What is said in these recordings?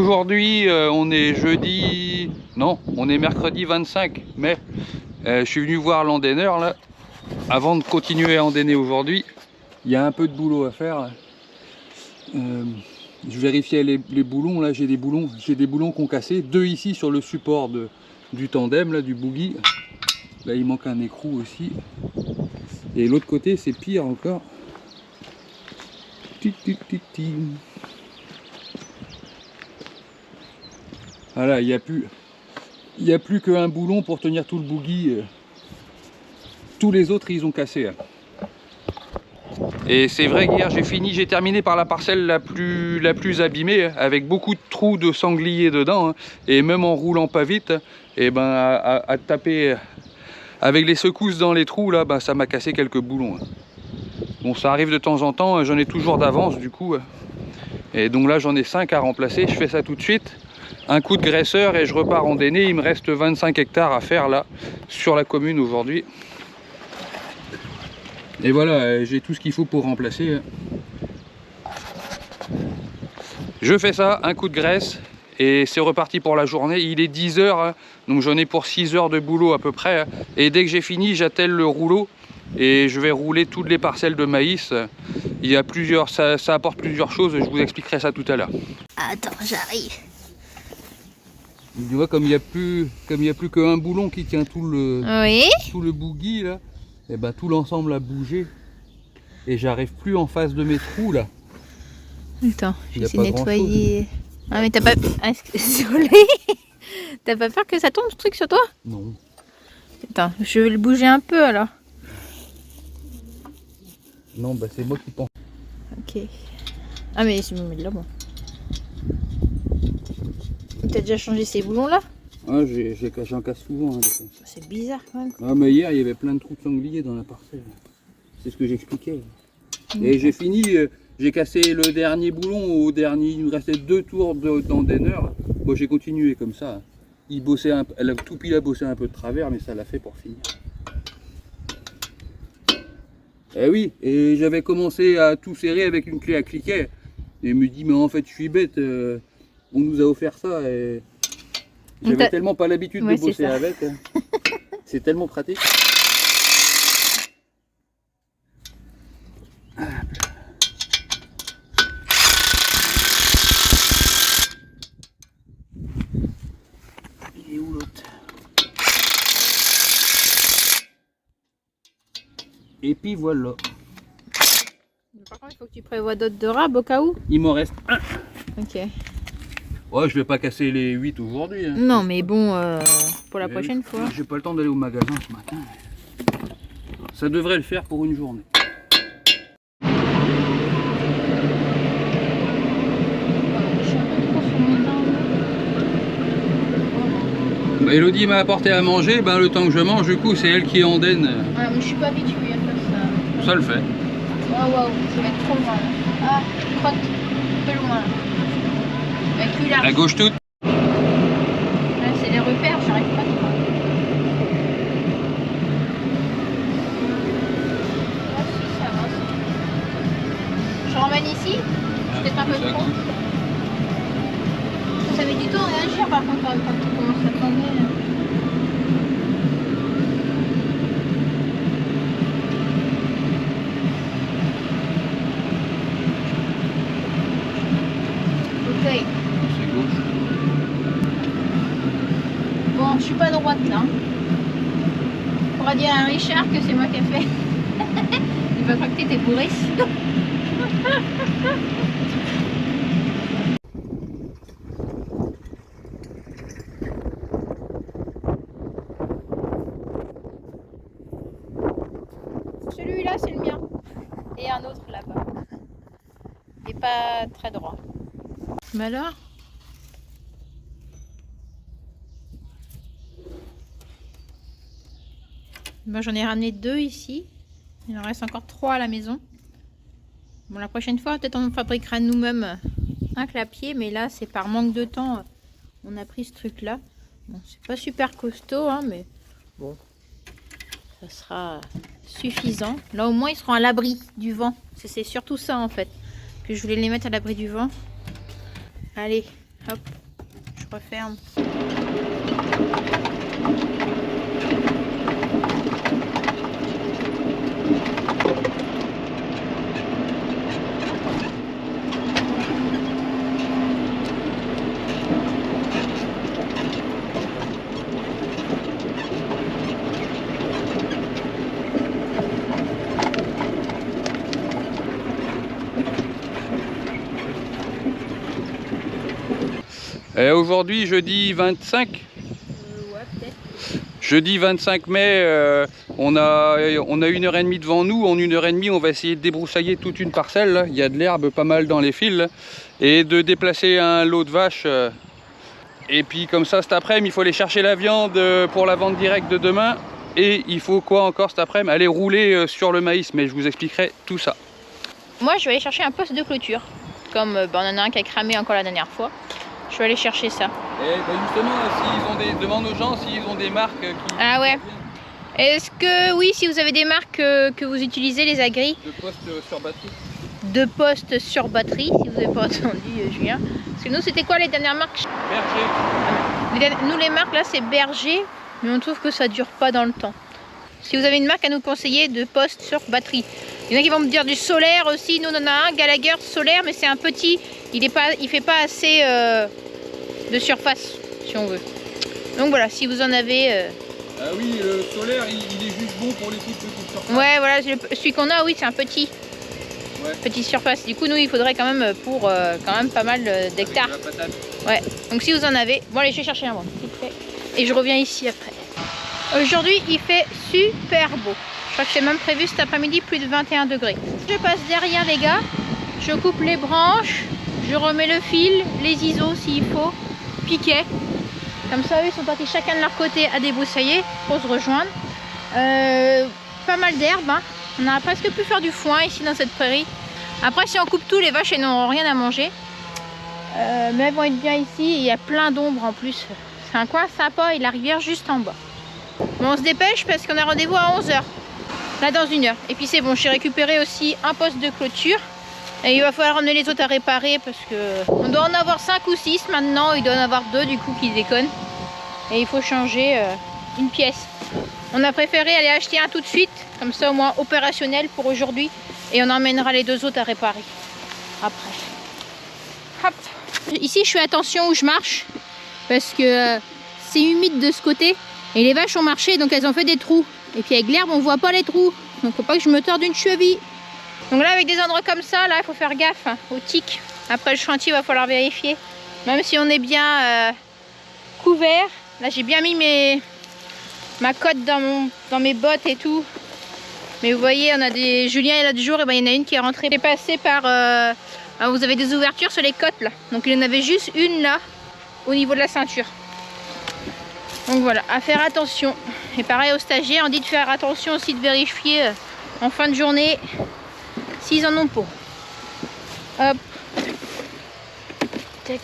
aujourd'hui, on est jeudi... Non, on est mercredi 25 mai. Je suis venu voir l'andenneur là. Avant de continuer à andenner aujourd'hui, il y a un peu de boulot à faire. Je vérifiais les boulons, là j'ai des boulons qui ont cassé. 2 ici sur le support du tandem, là, du boogie. Là il manque un écrou aussi. Et l'autre côté c'est pire encore. Voilà, il n'y a plus qu'un boulon pour tenir tout le boogie. Tous les autres ils ont cassé. Et c'est vrai qu'hier j'ai terminé par la parcelle la plus abîmée, avec beaucoup de trous de sanglier dedans, et même en roulant pas vite, et ben à taper avec les secousses dans les trous là, ben, ça m'a cassé quelques boulons. Bon, ça arrive de temps en temps, j'en ai toujours d'avance du coup, et donc là j'en ai 5 à remplacer. Je fais ça tout de suite, un coup de graisseur et je repars andenner. Il me reste 25 hectares à faire là sur la commune aujourd'hui. Et voilà, j'ai tout ce qu'il faut pour remplacer. Je fais ça, un coup de graisse, et c'est reparti pour la journée. Il est 10 h, donc j'en ai pour 6 heures de boulot à peu près. Et dès que j'ai fini, j'attelle le rouleau et je vais rouler toutes les parcelles de maïs. Il y a plusieurs, ça apporte plusieurs choses, je vous expliquerai ça tout à l'heure. Attends, j'arrive. Tu vois, comme il n'y a plus qu'un boulon qui tient tout le boogie là, et ben tout l'ensemble a bougé et j'arrive plus en face de mes trous là. Attends, je vais essayer de nettoyer. Ah mais t'as pas... Ah, désolé. T'as pas peur que ça tombe ce truc sur toi? Non. Attends, je vais le bouger un peu alors. Non, bah c'est moi qui pense. Ok. Ah mais je me mets là, bon. T'as déjà changé ces boulons là? Ah, j'en casse souvent. Hein, c'est bizarre quand même. Ah, mais hier il y avait plein de trous de sanglier dans la parcelle. C'est ce que j'expliquais. Et j'ai fini, j'ai cassé le dernier boulon il me restait 2 tours d'andenneur. Moi j'ai continué comme ça. Il bossait tout pile a bossé un peu de travers, mais ça l'a fait pour finir. Eh oui, et j'avais commencé à tout serrer avec une clé à cliquet. Et il me dit, mais en fait je suis bête, on nous a offert ça et j'avais tellement pas l'habitude de bosser avec. C'est tellement pratique. Il est où l'autre? Et puis voilà. Par contre, il faut que tu prévois d'autres de rab au cas où. Il m'en reste un. Ok. Ouais, je vais pas casser les 8 aujourd'hui. Hein. Non, mais bon, pour la prochaine fois. J'ai pas le temps d'aller au magasin ce matin. Ça devrait le faire pour une journée. Bah, Elodie m'a apporté à manger, ben, le temps que je mange, du coup, c'est elle qui andaine. Ah, mais je suis pas habituée à faire ça. Ça le fait. Waouh, wow, ça va être trop loin. Ah, crotte, un peu loin. Avec plus large. À gauche toute. Là, c'est les repères, j'arrive pas trop. Ah, si, ça va. Je ramène ici. Peut-être un peu trop. Ça met du temps à réagir par contre quand tu commences à tomber. Ok. C'est gauche. Bon, je suis pas droite là. On pourra dire à Richard que c'est moi qui ai fait. Il va croire que t'étais bourré. Celui-là, c'est le mien. Et un autre là-bas. Il n'est pas très droit. Mais alors? Moi, j'en ai ramené 2 ici. Il en reste encore 3 à la maison. Bon, la prochaine fois, peut-être on fabriquera nous-mêmes un clapier. Mais là, c'est par manque de temps. On a pris ce truc-là. Bon, c'est pas super costaud, hein, mais bon. Ça sera suffisant. Là, au moins, ils seront à l'abri du vent. C'est surtout ça, en fait. Que je voulais les mettre à l'abri du vent. Allez, Hop, je referme. Et aujourd'hui, jeudi 25. Ouais, peut-être. Jeudi 25 mai, on a 1h30 devant nous. En 1h30, on va essayer de débroussailler toute une parcelle. Là. Il y a de l'herbe pas mal dans les fils. Là. Et de déplacer un lot de vaches. Et puis comme ça, cet après-midi, il faut aller chercher la viande pour la vente directe de demain. Et il faut quoi encore cet après-midi? Aller rouler sur le maïs. Mais je vous expliquerai tout ça. Moi, je vais aller chercher un poste de clôture. Comme on en a un qui a cramé encore la dernière fois. Je vais aller chercher ça. Et ben justement, s'ils ont des... demande aux gens s'ils ont des marques qui... Ah ouais. Est-ce que, oui, si vous avez des marques que vous utilisez, les agris? De postes sur batterie. De postes sur batterie, si vous n'avez pas entendu Julien. Parce que nous, c'était quoi les dernières marques? Berger. Nous, les marques, là, c'est Berger. Mais on trouve que ça dure pas dans le temps. Si vous avez une marque à nous conseiller de postes sur batterie. Il y en a qui vont me dire du solaire aussi. Nous, on en a un, Gallagher solaire, mais c'est un petit. Il fait pas assez de surface, si on veut. Donc voilà, si vous en avez... Ah oui, le solaire, il est juste bon pour les petites surfaces. Ouais, voilà, celui qu'on a, oui, c'est un petit. Ouais. Petite surface. Du coup, nous, il faudrait quand même pour quand même pas mal d'hectares. Ouais. Donc si vous en avez, bon, allez, je vais chercher un moi. Et je reviens ici après. Aujourd'hui, il fait super beau. Je crois que c'est même prévu cet après-midi plus de 21 degrés. Je passe derrière les gars, je coupe les branches, je remets le fil, les ISO s'il faut, piquet. Comme ça, eux, ils sont partis chacun de leur côté à débroussailler pour se rejoindre. Pas mal d'herbe, hein. On a presque pu faire du foin ici dans cette prairie. Après, si on coupe tout, les vaches elles n'auront rien à manger. Mais elles vont être bien ici. Il y a plein d'ombre en plus. C'est un coin sympa et la rivière juste en bas. Bon, on se dépêche parce qu'on a rendez-vous à 11 h. Là, dans 1 heure. Et puis c'est bon, j'ai récupéré aussi un poste de clôture. Et il va falloir ramener les autres à réparer parce que on doit en avoir 5 ou 6 maintenant. Il doit en avoir 2 du coup qui déconnent. Et il faut changer une pièce. On a préféré aller acheter un tout de suite, comme ça au moins opérationnel pour aujourd'hui. Et on emmènera les 2 autres à réparer après. Hop. Ici je fais attention où je marche parce que c'est humide de ce côté. Et les vaches ont marché donc elles ont fait des trous. Et puis avec l'herbe on voit pas les trous. Donc faut pas que je me torde une cheville. Donc là avec des endroits comme ça, là il faut faire gaffe aux tiques. Après le chantier il va falloir vérifier. Même si on est bien couvert. Là j'ai bien mis ma cotte dans mes bottes et tout. Mais vous voyez, on a des... Julien et l'autre jour, et ben, il y en a une qui est rentrée. Elle est passée par... vous avez des ouvertures sur les côtes là. Donc il y en avait juste une là, au niveau de la ceinture. Donc voilà, à faire attention. Et pareil aux stagiaires, on dit de faire attention aussi de vérifier en fin de journée s'ils en ont pas. Hop. Tac.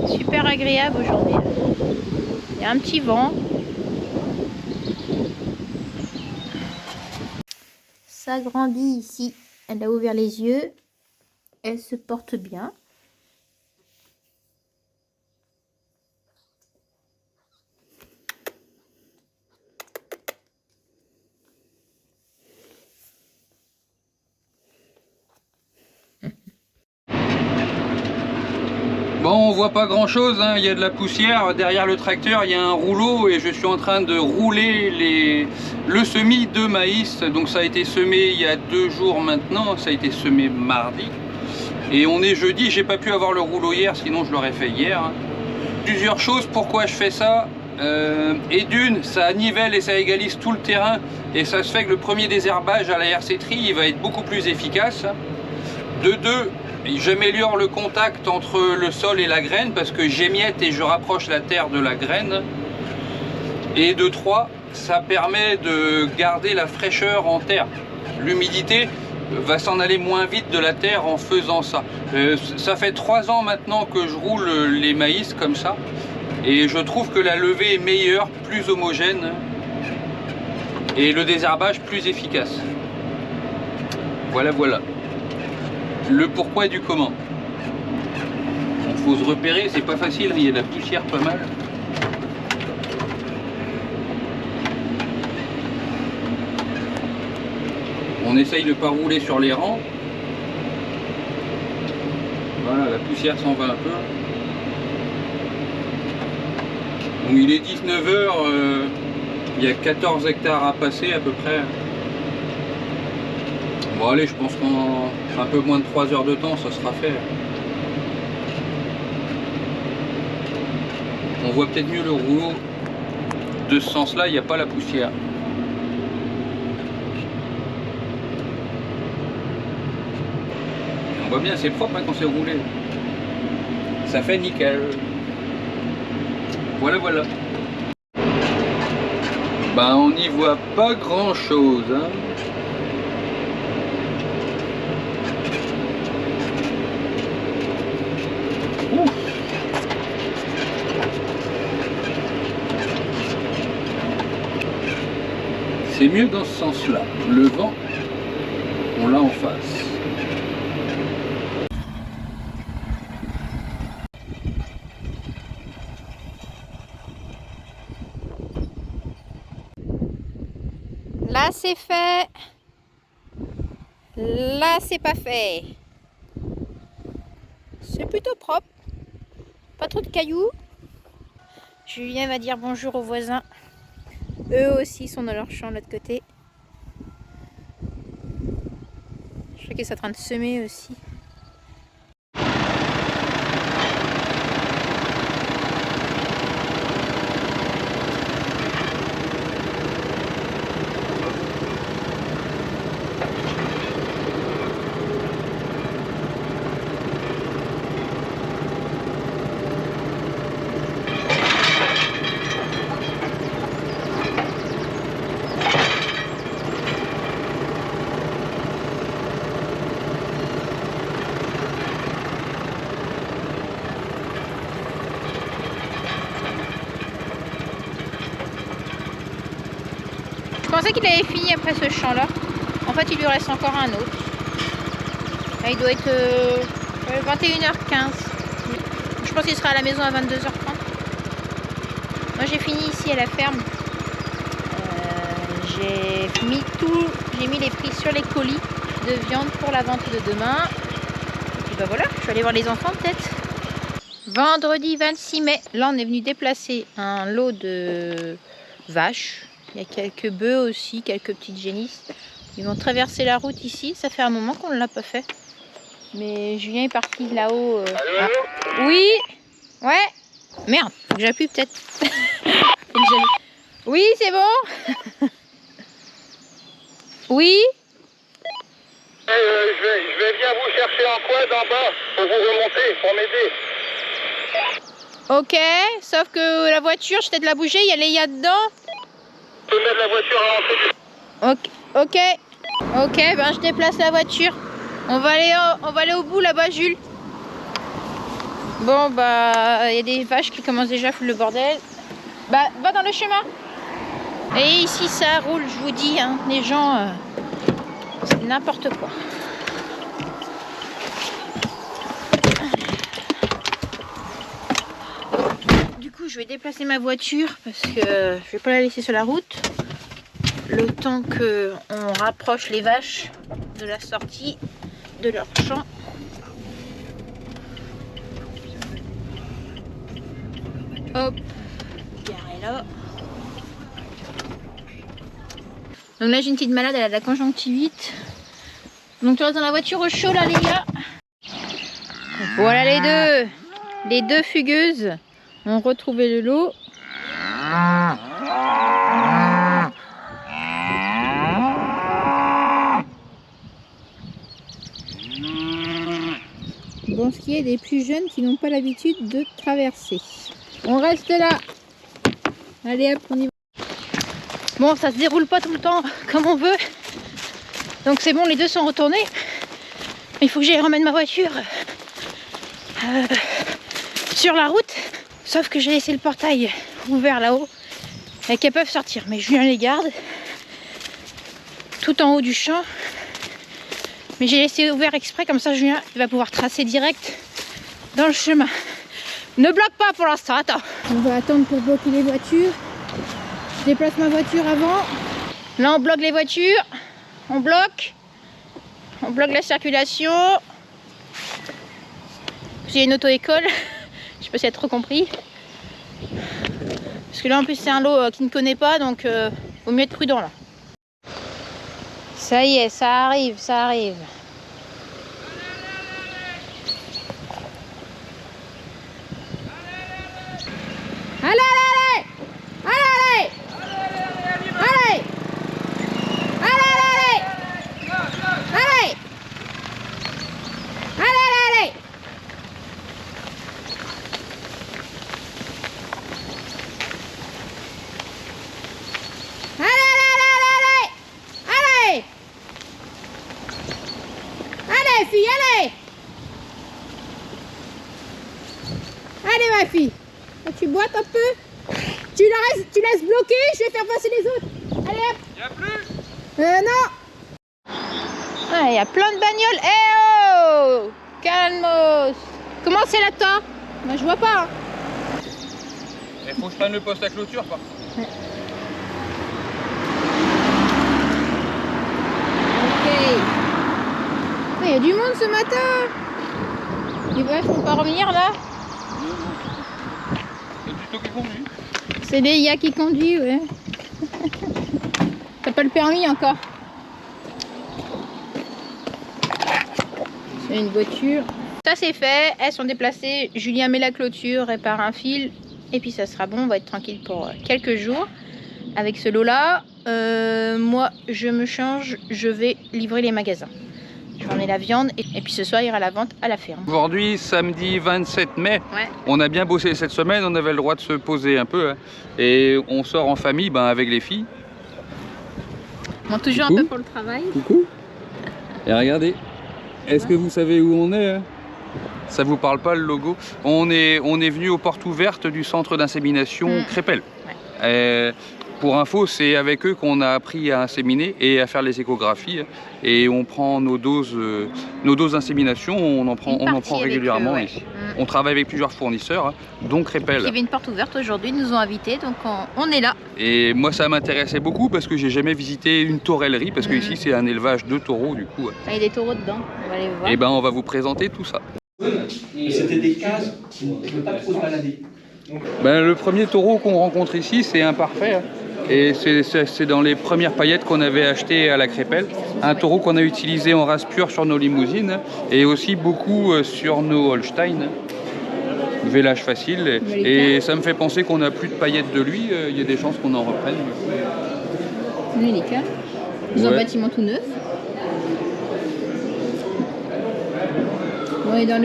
Super agréable aujourd'hui. Il y a un petit vent. Ça grandit ici. Elle a ouvert les yeux. Elle se porte bien. on voit pas grand chose, hein. Il y a de la poussière derrière le tracteur, il y a un rouleau et je suis en train de rouler le semis de maïs. Donc ça a été semé il y a 2 jours maintenant, ça a été semé mardi et on est jeudi. J'ai pas pu avoir le rouleau hier, sinon je l'aurais fait hier, hein. Plusieurs choses pourquoi je fais ça. Et d'une, ça nivelle et ça égalise tout le terrain et ça se fait que le premier désherbage à la RC-Tri il va être beaucoup plus efficace. De deux, j'améliore le contact entre le sol et la graine parce que j'émiette et je rapproche la terre de la graine. Et de trois, ça permet de garder la fraîcheur en terre. L'humidité va s'en aller moins vite de la terre en faisant ça. Ça fait 3 ans maintenant que je roule les maïs comme ça. Et je trouve que la levée est meilleure, plus homogène et le désherbage plus efficace. Voilà, voilà. Le pourquoi et du comment. Il faut se repérer, c'est pas facile, il y a de la poussière pas mal. On essaye de ne pas rouler sur les rangs. Voilà, la poussière s'en va un peu. Donc il est 19 h, il y a 14 hectares à passer à peu près. Bon allez, je pense qu'en un peu moins de 3 heures de temps, ça sera fait. On voit peut-être mieux le rouleau. De ce sens-là, il n'y a pas la poussière. On voit bien, c'est propre hein, quand c'est roulé. Ça fait nickel. Voilà, voilà. Ben, on n'y voit pas grand-chose. Hein. C'est mieux dans ce sens-là. Le vent, on l'a en face. Là c'est fait. Là c'est pas fait. C'est plutôt propre. Pas trop de cailloux. Julien va dire bonjour aux voisins. Eux aussi sont dans leur champ de l'autre côté. Je crois qu'ils sont en train de semer aussi. Je pensais qu'il avait fini après ce champ-là. En fait, il lui reste encore un autre. Là, il doit être 21h15. Je pense qu'il sera à la maison à 22h30. Moi, j'ai fini ici à la ferme. J'ai mis les prix sur les colis de viande pour la vente de demain. Et puis bah voilà, je vais aller voir les enfants peut-être. Vendredi 26 mai. Là, on est venu déplacer un lot de vaches. Il y a quelques bœufs aussi, quelques petites génisses. Ils vont traverser la route ici. Ça fait un moment qu'on ne l'a pas fait. Mais Julien est parti là-haut. Allô. Oui. Ouais. Merde, faut que j'appuie peut-être. Oui, c'est bon. Oui. Je vais venir vous chercher en quad en bas pour vous remonter, pour m'aider. Ok, sauf que la voiture, je t'ai de la bouger, il y a les yas dedans. Je peux mettre la voiture à l'entrée du... Ok, ben je déplace la voiture. On va aller au bout là-bas, Jules. Bon, bah, il y a des vaches qui commencent déjà à foutre le bordel. Bah, va dans le chemin. Et ici, ça roule, je vous dis, hein, les gens, c'est n'importe quoi. Du coup, je vais déplacer ma voiture parce que je vais pas la laisser sur la route. Le temps qu'on rapproche les vaches de la sortie de leur champ. Hop, garé là. Donc là j'ai une petite malade, elle a de la conjonctivite. Donc tu restes dans la voiture au chaud là les gars. Voilà les deux fugueuses ont retrouvé le lot. Bon, ce qui est des plus jeunes qui n'ont pas l'habitude de traverser. On reste là. Allez hop, on y va. Bon, ça se déroule pas tout le temps comme on veut. Donc c'est bon, les deux sont retournés. Il faut que j'aille remettre ma voiture sur la route. Sauf que j'ai laissé le portail ouvert là-haut et qu'elles peuvent sortir. Mais Julien les garde tout en haut du champ. Mais j'ai laissé ouvert exprès, comme ça Julien il va pouvoir tracer direct dans le chemin. Ne bloque pas pour l'instant, attends. On va attendre pour bloquer les voitures. Je déplace ma voiture avant. Là on bloque les voitures. On bloque la circulation. J'ai une auto-école. Je sais pas si elle a trop compris. Parce que là en plus c'est un lot qui ne connaît pas, donc vaut mieux être prudent là. Ça y est, ça arrive, ça arrive. Allez, allez, allez, allez, allez, allez, allez, allez, allez. Allez, fille, allez! Allez, ma fille! Tu boites un peu? Tu laisses bloquer, je vais faire passer les autres. Allez, hop! Y'a plus? Non! Ah, y a plein de bagnoles. Eh oh! Calmos! Comment c'est là-dedans? Moi, je vois pas. Hein. Il faut que je prenne le poste à clôture, par contre. Ouais. Ok. Il y a du monde ce matin. Les vaches vont pas revenir là. C'est plutôt qui conduit. C'est Léa qui conduit, ouais. T'as pas le permis encore. C'est une voiture. Ça c'est fait, elles sont déplacées. Julien met la clôture, répare un fil. Et puis ça sera bon, on va être tranquille pour quelques jours. Avec ce lot là, moi je me change, je vais livrer les magasins. Je vais emmener la viande et puis ce soir il ira à la vente à la ferme. Aujourd'hui, samedi 27 mai, Ouais. on a bien bossé cette semaine, on avait le droit de se poser un peu. Hein, et on sort en famille avec les filles. Bon, toujours Coucou. un peu pour le travail. Coucou. Et regardez, est-ce que vous savez où on est? Hein? Ça vous parle pas le logo? On est venu aux portes ouvertes du centre d'insémination Crépel. Ouais. Pour info, c'est avec eux qu'on a appris à inséminer et à faire les échographies. Et on prend nos doses d'insémination, on en prend régulièrement eux, ouais. ici. On travaille avec plusieurs fournisseurs, dont Crépel. Il y avait une porte ouverte aujourd'hui, ils nous ont invités, donc on est là. Et moi, ça m'intéressait beaucoup parce que j'ai jamais visité une taureillerie, parce que ici c'est un élevage de taureaux du coup. Il y a des taureaux dedans, on va aller voir. Et ben, on va vous présenter tout ça. C'était des cases, on ne peut pas trop se balader. Ben, le premier taureau qu'on rencontre ici, c'est un parfait. Hein. Et c'est dans les premières paillettes qu'on avait achetées à la Crépel. Un taureau qu'on a utilisé en race pure sur nos limousines et aussi beaucoup sur nos Holstein. Vélage facile. Et ça me fait penser qu'on n'a plus de paillettes de lui. Il y a des chances qu'on en reprenne. Lui, il est calme. Ils ont un bâtiment tout neuf. On est dans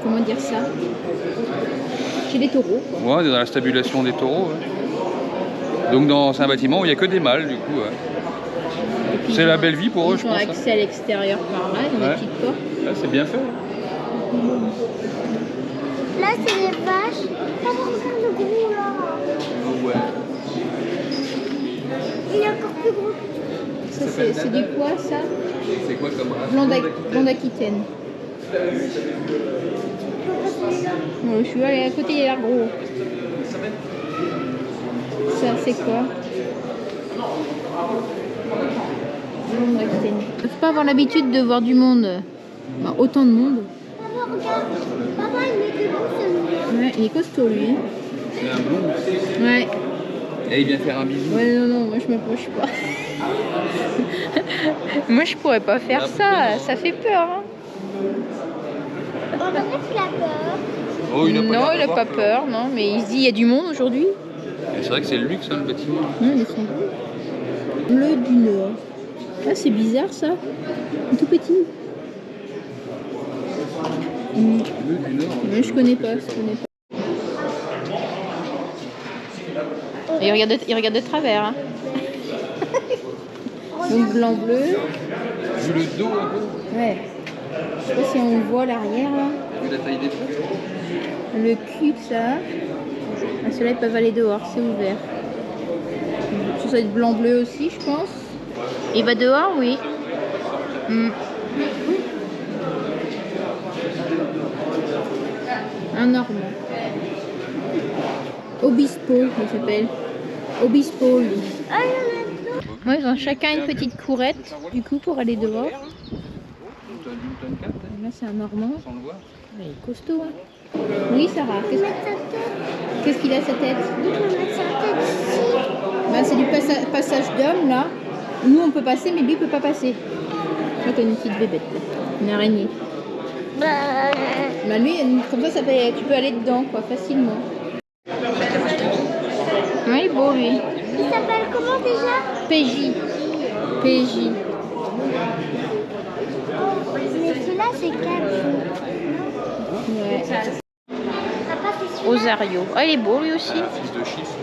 comment dire ça? Chez les taureaux. Quoi. Ouais, on est dans la stabulation des taureaux. Ouais. Donc c'est un bâtiment où il n'y a que des mâles du coup. Ouais. C'est la belle vie pour eux, je pense. Ils ont accès à l'extérieur par là, ils ont des petites portes. Là, c'est bien fait. Là, c'est les vaches. Oh, regarde le gros là. Ouais. Il est encore plus gros. Ça, c'est du quoi ça? C'est quoi comme race? Blanc d'Aquitaine. Je suis allée à côté, il a l'air gros. Ça, c'est quoi? Blanc d'Aquitaine. Je ne peux pas avoir l'habitude de voir du monde. Bah, autant de monde. Papa, regarde. Papa, il est plus gros celui-là. Ouais, il est costaud lui. C'est un blond aussi. Ouais. Et il vient faire un bisou. Ouais, non, moi je m'approche pas. Moi je pourrais pas faire ça fait peur. Hein. On dirait qu'il a peur. Oh, il a pas Non, l'air il a d'avoir pas peur. peur, non, mais il se dit il y a du monde aujourd'hui. Et c'est vrai que c'est le luxe, hein, le bâtiment. Non, ils sont bleus. Bleu du Nord. Ah, c'est bizarre ça. Tout petit. Bleu du Nord. Mais je connais pas, Et il regarde de travers. Hein. Donc blanc-bleu. Vu le dos un peu. Ouais. Je sais pas si on voit l'arrière là. Vu la taille des feux. Le cul de ça. Ah, ceux-là ils peuvent aller dehors, c'est ouvert. Ça doit être blanc-bleu aussi, je pense. Il va dehors, oui. Un normand. Obispo, il s'appelle. Obispo, lui. Moi, ils ont chacun une petite courette, du coup, pour aller dehors. Newton 4, Là, c'est un normand. sans le voir. Il est costaud, hein. Oui, Sarah, qu'est-ce qu'il a à sa tête? Bah, c'est du passage d'homme, là. Nous, on peut passer, mais lui, il peut pas passer. Là, t'as une petite bébête, là. Une araignée. Bah, lui, comme ça, tu peux aller dedans, quoi, facilement. Oui, il est beau, lui. Il s'appelle comment déjà? PJ. PJ. Mais celui-là, c'est 4 jours. Ouais. Papa, c'est celui-là. Rosario. Ah, il est beau, lui aussi. Fils de chiffre.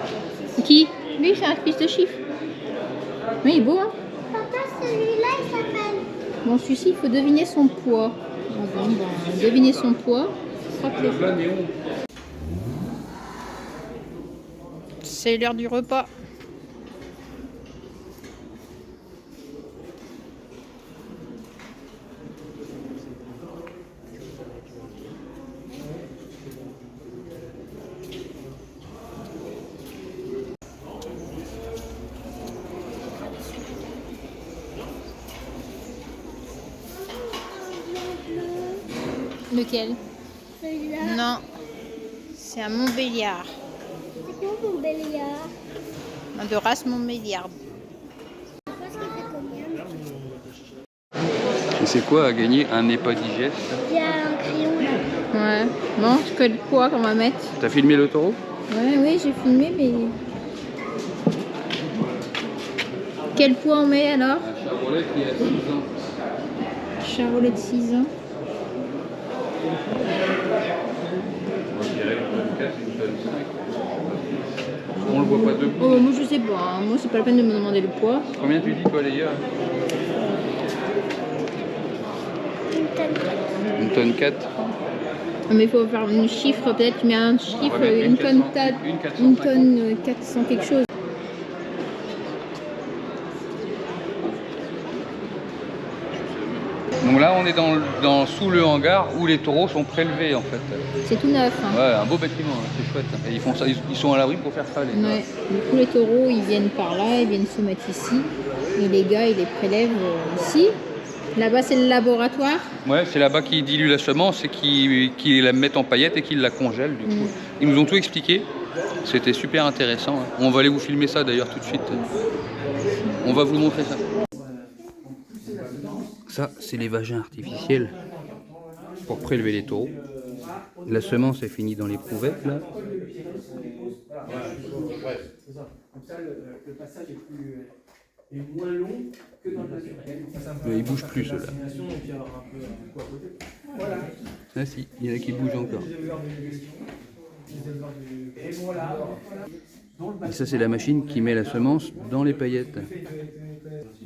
Qui? Lui, c'est un fils de chiffre. Oui, il est beau, hein. Papa, celui-là, il s'appelle. Bon, celui-ci, il faut deviner son poids. Ah bon, deviner son poids. Je crois que c'est l'heure du repas. Lequel? Celui-là. Non, c'est un Montbéliard. C'est quoi mon Béliard? De race Montbéliard. Je pense qu'il fait combien? Et c'est quoi à gagner un nez pas digeste? Il y a un crayon là. Ouais. Bon, tu connais le poids qu'on va mettre? T'as filmé le taureau? Ouais, oui, j'ai filmé, mais... Quel poids on met alors? Un charolais qui a 6 ans. Charolais de 6 ans. Je dirais que le cas, c'est une tonne 5. On le voit pas debout. Oh, moi je sais pas, hein. Moi c'est pas la peine de me demander le poids. Combien tu dis, toi, les gars? Une tonne 4. Mais il faut faire un chiffre, peut-être tu mets un chiffre, mettre une tonne 400, une tonne 400 quelque chose. Donc là, on est sous le hangar où les taureaux sont prélevés, en fait. C'est tout neuf. Hein. Ouais, un beau bâtiment, hein, c'est chouette. Et ils font ça, ils sont à l'abri pour faire ça, les gars. Ouais. Du coup les taureaux ils viennent par là, ils viennent se mettre ici. Et les gars ils les prélèvent ici. Là-bas c'est le laboratoire. Ouais, c'est là-bas qu'ils diluent la semence et qu'ils la mettent en paillettes et qu'ils la congèlent, du coup. Ils nous ont tout expliqué. C'était super intéressant. Hein. On va aller vous filmer ça, d'ailleurs, tout de suite. On va vous montrer ça. Ça, c'est les vagins artificiels pour prélever les taureaux. La semence est finie dans les prouvettes, là. est moins long que dans le naturel. Mais ils bougent plus, ceux-là. Ah si, il y en a qui bougent encore. Et ça, c'est la machine qui met la semence dans les paillettes.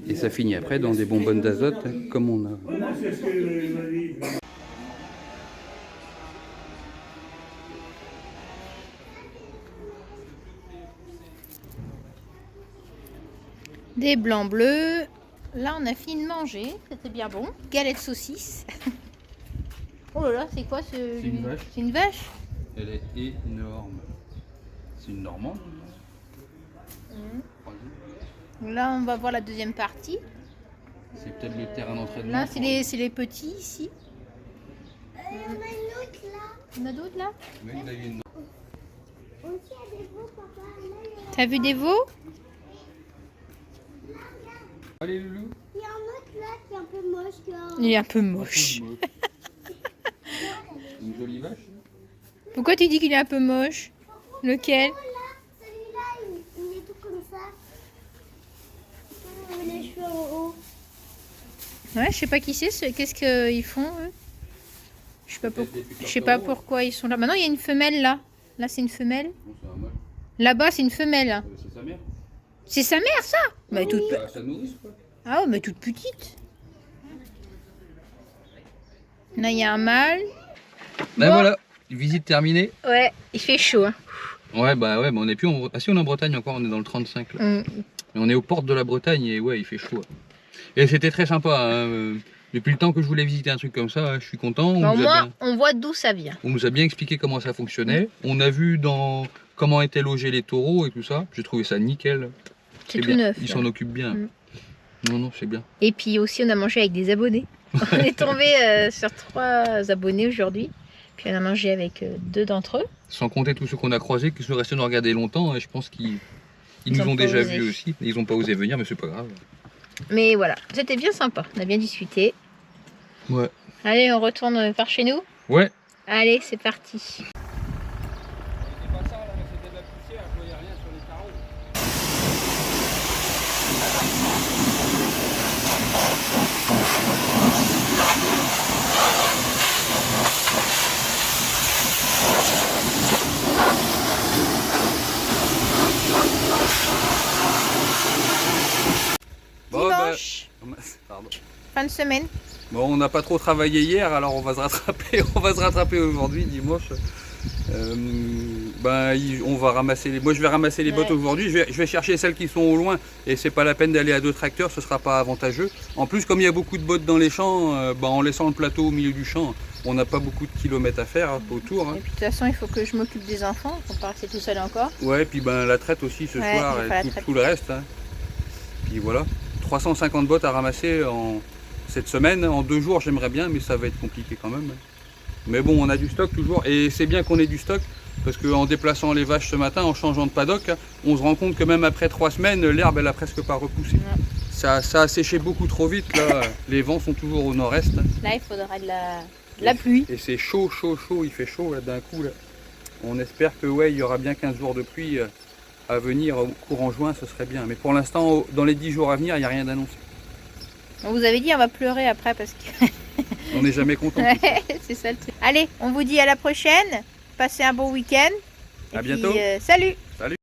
Et ça finit après dans des bonbonnes d'azote, comme on a. Des blancs bleus. Là, on a fini de manger. C'était bien bon. Galette saucisse. Oh là là, c'est quoi ce... C'est une vache. C'est une vache. Elle est énorme. C'est une normande. Là, on va voir la deuxième partie. C'est peut-être le terrain d'entraînement. Là, c'est les petits ici. Il y en a une autre là. Il y en a d'autres là? Oui, là, il y a une... Aussi, il y a des veaux, papa. Là, il y a- T'as vu des veaux? Allez, Loulou. il y a un autre là qui est un peu moche. Il est un peu moche. Une jolie vache. Pourquoi tu dis qu'il est un peu moche? Lequel? Oh là, celui-là, il est tout comme ça. Il a les cheveux en haut. Ouais, je sais pas qui c'est. Qu'est-ce qu'ils font eux? Je sais pas pourquoi ils sont là. Maintenant, il y a une femelle là. Là, c'est une femelle. Là-bas, c'est une femelle. C'est sa mère. C'est sa mère, ça? Mais toute... Ça nourrice, quoi. Ah ouais, mais toute petite. Là, il y a un mâle. Ben Bon. voilà, visite terminée. Ouais, il fait chaud. Hein. Ouais, bah ouais, mais on est plus en... Ah si, on est en Bretagne encore, on est dans le 35 là. Mm. Et on est aux portes de la Bretagne et ouais, il fait chaud. Et c'était très sympa. Hein. Depuis le temps que je voulais visiter un truc comme ça, je suis content. On, Bon, nous, a bien... on voit d'où ça vient. on nous a bien expliqué comment ça fonctionnait. On a vu dans comment étaient logés les taureaux et tout ça. J'ai trouvé ça nickel. C'est tout bien. neuf. Ils là. s'en occupent bien. Mm. Non, non, c'est bien. Et puis aussi, on a mangé avec des abonnés. On est tombé sur 3 abonnés aujourd'hui. Puis on a mangé avec 2 d'entre eux. Sans compter tous ceux qu'on a croisés, qui sont restés nous regarder longtemps. Et je pense qu'ils nous ont pas déjà osé. vus aussi. Ils n'ont pas osé venir, mais c'est pas grave. Mais voilà, c'était bien sympa. On a bien discuté. Ouais. Allez, on retourne par chez nous. Ouais. Allez, c'est parti. Bon, Dimanche, pardon. fin de semaine. Bon, on n'a pas trop travaillé hier, alors on va se rattraper. On va se rattraper aujourd'hui, dimanche. On va ramasser les. Moi, je vais ramasser les bottes Ouais. aujourd'hui. Je vais chercher celles qui sont au loin, et c'est pas la peine d'aller à 2 tracteurs. Ce sera pas avantageux. En plus, comme il y a beaucoup de bottes dans les champs, en laissant le plateau au milieu du champ, on n'a pas beaucoup de kilomètres à faire autour. Hein. Et puis de toute façon, il faut que je m'occupe des enfants. Ils vont pas rester tout seuls encore. Ouais, puis la traite aussi ce Ouais, soir il faut et la tout, traite. tout le reste. Hein. Puis voilà, 350 bottes à ramasser cette semaine. En 2 jours, j'aimerais bien, mais ça va être compliqué quand même. Mais bon, on a du stock toujours, et c'est bien qu'on ait du stock, parce qu'en déplaçant les vaches ce matin, en changeant de paddock, on se rend compte que même après 3 semaines, l'herbe elle a presque pas repoussé. Ouais. Ça a séché beaucoup trop vite, là. Les vents sont toujours au nord-est. Là, il faudra de la pluie. Et c'est chaud, il fait chaud là d'un coup. Là. On espère que ouais, il y aura bien 15 jours de pluie à venir au courant juin, ce serait bien. Mais pour l'instant, dans les 10 jours à venir, il n'y a rien d'annoncé. On vous avait dit, on va pleurer après parce que On n'est jamais content. c'est ça le truc. Allez, on vous dit à la prochaine. Passez un bon week-end. Et À puis, bientôt. salut! Salut!